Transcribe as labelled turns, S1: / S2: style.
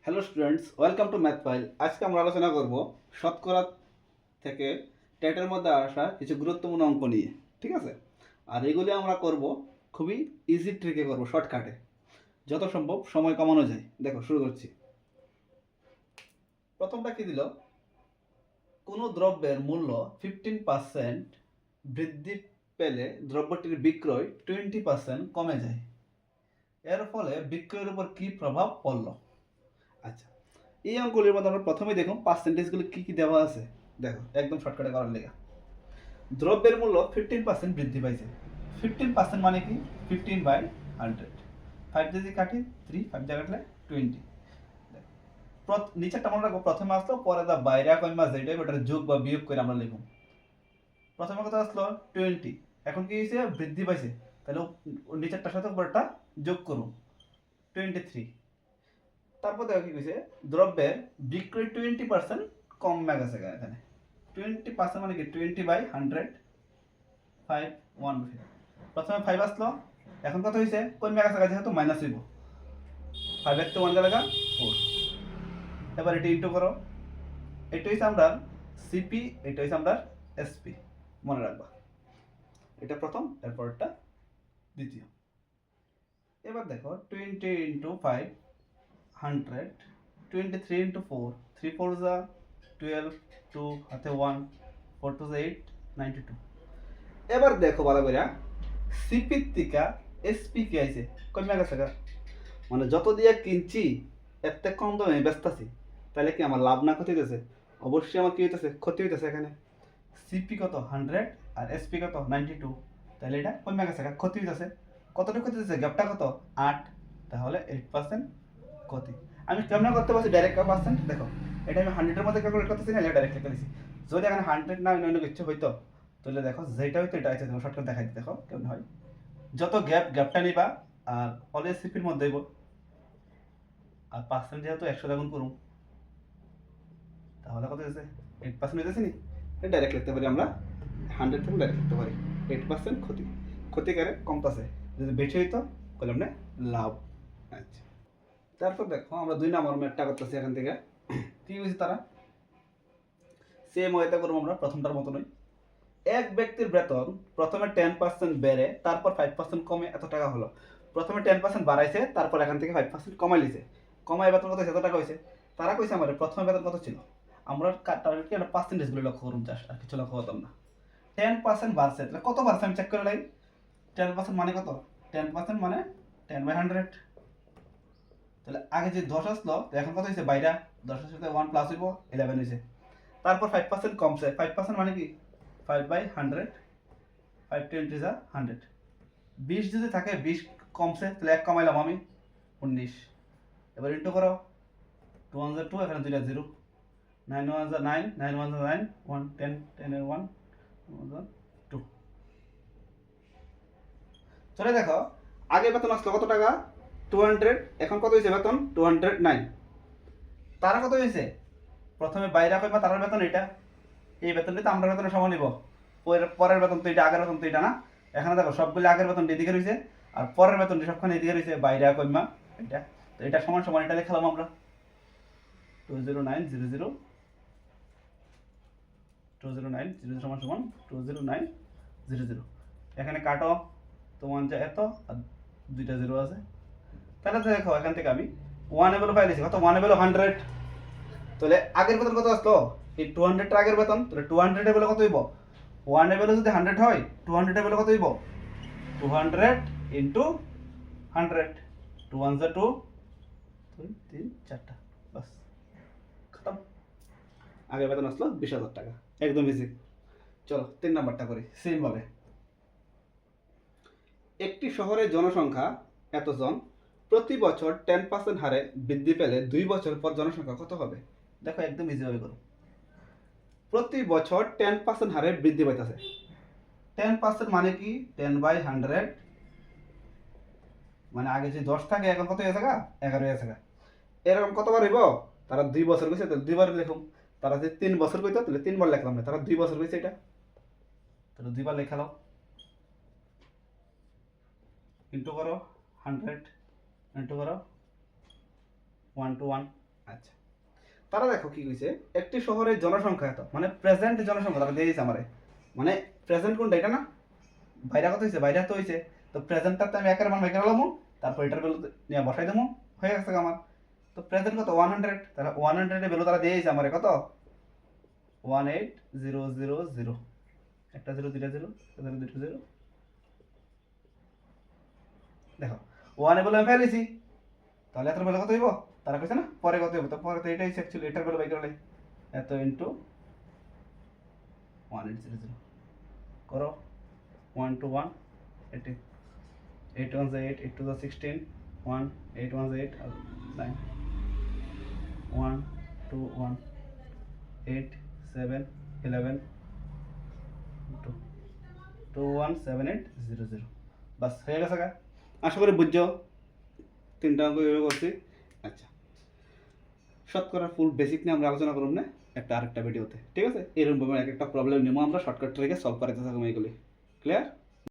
S1: Hello students, welcome to math file. আজকে আমরা আলোচনা করব শতকরা থেকে টেটের মধ্যে আসা কিছু গুরুত্বপূর্ণ অঙ্ক নিয়ে। ঠিক আছে? আর এগুলি আমরা করব খুবই ইজি ট্রিকে করব, শর্টকাটে, যত সম্ভব সময় কমানো যায়। দেখো, শুরু করছি। প্রথমটা কি দিল? কোনো দ্রব্যের মূল্য 15% বৃদ্ধি পেলে দ্রব্যটির বিক্রয় 20% কমে যায়। এর ফলে বিক্রয়ের উপর কি প্রভাব পড়ল? আচ্ছা, এই অঙ্কগুলির মধ্যে আমরা প্রথমে দেখুন পার্সেন্টেজগুলো কি কি দেওয়া আছে। দেখো, একদম শর্টকাটে করার লেগে দ্রব্যের মূল্য 15% বৃদ্ধি পাইছে। 15% মানে কি? 15/100। 5 যদি কাটি 3, 5 জায়গা কাটলে 20। নিচেরটা মনে রাখবো, প্রথমে আসলো, পরে দা বাইরে কইমা যেটা ওটা যোগ বা বিয়োগ করে আমরা লিখুন। প্রথমে কথা আসলো 20, এখন কি হয়েছে? বৃদ্ধি পাইছে, তাহলে নিচেরটার সাথে উপরটা যোগ করুন, 23। তারপর দেখো কি কইছে, দ্রব্যের বিক্রয় 20% কমে গেছে এখানে। 20% মানে কি? 20/100, 5, 1, প্রথমে 5 আসলো, এখন কত হয়েছে? কমে গেছে, যেহেতু মাইনাস হইব, 5 এর তো 1 গেলে 4। এবার এটা ইন্টু করো। এটা হইছে আমরা সিপি, এটা হইছে আমরা এসপি, মনে রাখবা। এটা প্রথম, এরপরটা দ্বিতীয়। এবার দেখো 20 ইন্টু 5, 100, 23 ইন্টু 4, 3 4 যা 12, 2 হাতে 1, 4 2 8, 92। এবার দেখো ভালো করে, সিপির থেকে এসপি কি আইছে? কমে গেছে গা, মানে যত দিয়ে কিনছি এত কম দামে বেচতাছি, তাহলে কি আমার লাভ না ক্ষতি হইতেছে? অবশ্যই আমার কি হইতেছে? ক্ষতি হইতেছে। এখানে সিপি কত? 100 আর এসপি কত? 92, তাহলে এটা কমে গেছে গা, ক্ষতি হইতেছে। কতটুকু ক্ষতি হইতেছে? গ্যাপটা কত? 8, তাহলে 8% ক্ষতি। আমি কেমন করতে পারছি? Direct percent. দেখো, এটা আমি 100 এর মধ্যে ক্যালকুলেট করতেছি না, এটা ডাইরেক্ট লিখে দিছি। যদি এখানে 100 না অন্য কিছু হইতো, তাহলে দেখো যেটা হইতো এটা আছে। দেখো শর্টকাট দেখাই দিই, দেখো কেমন হয়। যত গ্যাপটা নিবা, আর অলওয়েজ সিপির মধ্যে হইব, আর পার্সেন্ট যেহেতু 100 গুণ করুন, তাহলে কত হয়েছে? 8% হইতেছে নি। এটা ডাইরেক্ট লিখতে পারি আমরা, 100 থেকে ডাইরেক্ট লিখতে পারি। 8% ক্ষতি, ক্ষতিকারে কমতাছে। যদি বেশি হইতো করলাম না লাভ। আচ্ছা, তারপর দেখো আমরা 2 নম্বর ম্যাথটা করতেছি। এখান থেকে কি হয়েছে? তারা সেম ওয়েতে করবো আমরা, প্রথমটার মতনই। এক ব্যক্তির বেতন প্রথমে 10% বেড়ে তারপর 5% কমে এত টাকা হলো। প্রথমে 10% বাড়াইছে, তারপর এখান থেকে 5% কমাই লিছে। কমায় বেতন কত হয়েছে? এত টাকা হয়েছে। তারা কইছে আমার প্রথমে বেতন কত ছিল। আমরা টার্গেট কি? আমরা পার্সেন্টেজগুলো লক্ষ্য করুন, জাস্ট আর কিছু লক্ষ্য করতাম না। 10% বাড়ছে, তাহলে কত বাড়ছে আমি চেক করে লাই। 10% মানে কত? 10% মানে 10/100। তাহলে আগে যে 10 আসলো, এখন কত হয়েছে? বাইরা 10-এর সাথে 1 প্লাস হইব, 11 হয়েছে। তারপর 5% কমছে। 5% মানে কি? 5/100, 5 20 যা 100। 20 যদি থাকে, 20 কমছে, তাহলে 1 কমাইলাম আমি, 19। এবার ইন্টু করো, 2 1 2, এখানে 2টা 0, 9 1 9, 9 1 9, 1 10, 10 এর 1, 1 2। চলে দেখো, আগে বেতন আসলো কত টাকা? 200, এখন কত হয়েছে বেতন? 209। তারা কত হয়েছে? প্রথমে বাইরে কইবা তারার বেতন এটা, এই বেতনটা তো আমরা বেতনের সমান নিব। পরের বেতন তো এটা, আগের বেতন তো এটা না। এখানে দেখো সবগুলো আগের বেতন এদিকে রয়েছে, আর পরের বেতন সবখানে এদিকে রয়েছে, বাইরে কইমা এটা। তো এটা সমান সমান এটা লিখলাম আমরা, 20900, 20900 সমান সমান 20900। এখানে কাটো, তো 1 যা এত, আর 2টা 0 আছে। তাহলে তো দেখো এখান থেকে আমি 1 এবেলো পাই দিয়েছি। কত? 1 এবেলো 100। তাহলে আগের বেতন কত আসলো? এই 200 টা আগের বেতন, তাহলে 200 এবেলো কত হইব? 1 এবেলো যদি 100 হয়, 200 এবেলো কত হইব? 200 ইন্টু 100, 2 1 যা 2, 2 3 4টা, বাস খতম। আগের বেতন আসলো 20,000 টাকা, একদম ইজি। চলো 3 নাম্বারটা করি সেম ভাবে। একটি শহরের জনসংখ্যা এতজন, প্রতি বছর 10% হারে বৃদ্ধি পেলে 2 বছর পর জনসংখ্যা কত হবে? দেখো একদম ইজি ভাবে করো। প্রতি বছর 10% হারে বৃদ্ধি পাইতেছে। 10% মানে কি? 10/100, মানে আগে যে 10 থাকে এখন কত হয়েছে গা? 11 হয়েছে গা। এরকম কতবার হইব? তারা 2 বছর কইছে, তাহলে 2 বার লিখুম। তারা যে 3 বছর কইতো, তাহলে 3 বার লিখলাম না, তারা 2 বছর কইছে এটা, তাহলে 2 বার লেখা দাও। ইন্টু করো 100, ইন্টু করো 1 to 1, আচ্ছা, তারা দেখো কি কইছে, একটি শহরের জনসংখ্যা এত, মানে প্রেজেন্ট জনসংখ্যা তারা দিয়ে দিয়েছে আমারে, মানে প্রেজেন্ট কোনটা এটা না, বাইরে কত হয়েছে, বাইরে তো হয়েছে, তো প্রেজেন্টটাতে আমি একের মান মেকে গেলাম, তারপর এটার ভ্যালু নিয়ে বসাই দেবো, হয়ে গেছে আমার। তো প্রেজেন্ট কত 100, তাহলে 100 এর ভ্যালু তারা দিয়ে দিয়েছে আমারে কত 18000, একটা জিরো দুইটা জিরো, একটা জিরো দুইটা জিরো, দেখো 1 এ বলে আমি ফেলেছি, তাহলে এটার ভ্যালু কত হইব, তারা কইছে না পরে কত হইব, তো পরে তো এটাই অ্যাকচুয়ালি এটার ভ্যালু বাই করলে এত ইনটু 1800 করো, 1 to 1 80, 8 1 8, 8 2 16, 1 8 1 8 9, 1 2 1 8 7 11 2 2 1 7 8 0 0, বাস হয়ে গেছে গা। আশা করি বুঝছো তিনটা অঙ্ক এভাবে করছি। আচ্ছা, শতকরা ফুল বেসিক নিয়ে আমরা আলোচনা করব না একটা আরেকটা ভিডিওতে, ঠিক আছে? এরকম ভাবে এক একটা প্রবলেম নিয়ে আমরা শর্টকাট ট্রিকে সলভ করতে থাকবো, এগুলি ক্লিয়ার।